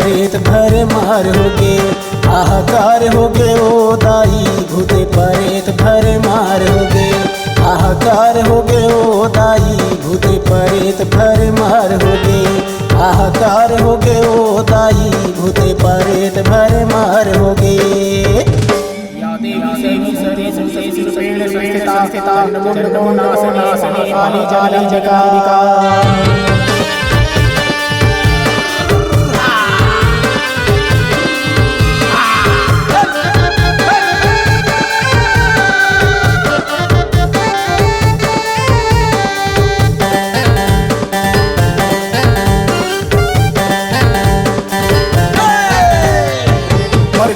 परेत भर मार हो गे। हाहाकार हो गे ओ दाई भूते परेत भर मार हो गे। हाहाकार हो गे ओ दाई भूते परेत भर मार हो गे। हाहाकार हो गे ओ दाई भूते परेत भर मार हो गे। या देवी सेवी सरे सुपेण स्थिता नमो नासने काली जाली जगारिका।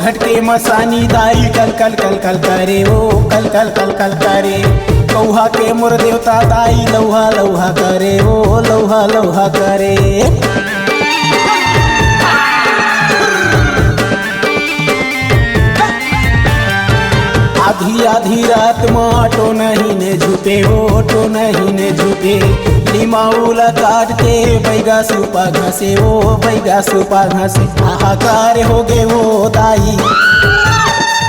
घट के मसानी दाई कल कल कल कल करे ओ कल कल कल कल करे। कौहा के मोर देवता दाई लौहा लौहा करे ओ लौहा लौहा करे। आधी आधी रात में टो नहीं ने झुके ओ टो नहीं ने झुके। लिमाउला काट के बैगा सुपा घसे ओ बैगा सुपा घसे। हाहाकार हो गे ओ दाई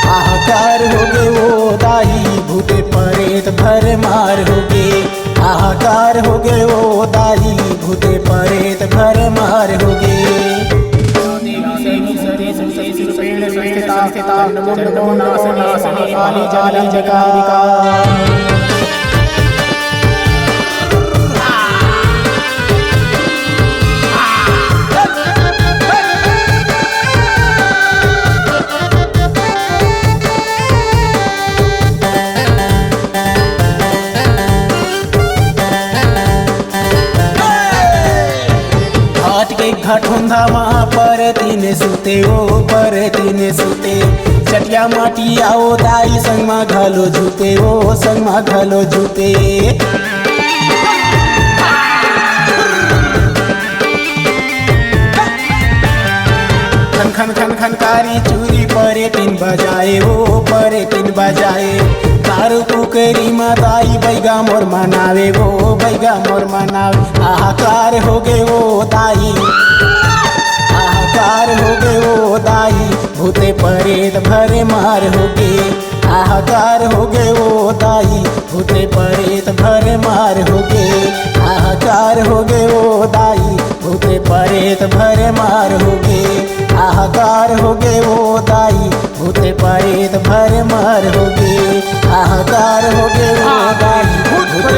हाहाकार हो गे ओ दाई भूते परेत भर मार हो गे। हाहाकार हो गे ओ दाई भूते परेत भर मार हो गे। स्थिता नमो नासने काली जाली जगारिका। घटुंधा माँ पर तीन सुते ओ पर तीन सुते। चटिया माटी आओ दाई संग मा घलो झूते ओ संग मा घलो झूते। खन खन खन खनकारी चूरी परे तीन बजाए ओ परे तीन बजाए। दारू कुकरी मा दाई बैगा मोर मनावे ओ बैगा मोर मनावे। हाहाकार हो गे ओ दाई हाहाकार हो गे ओ दाई भूते परेत भर मार हो गे। हाहाकार हो गे ओ दाई भूते परेत भर मार हो गे। हाहाकार हो गे ओ दाई भूते परेत भर मार हो गे। हाहाकार हो गे ओ दाई भूते परेत भर मार हो गे। हाहाकार हो गे ओ दाई भूते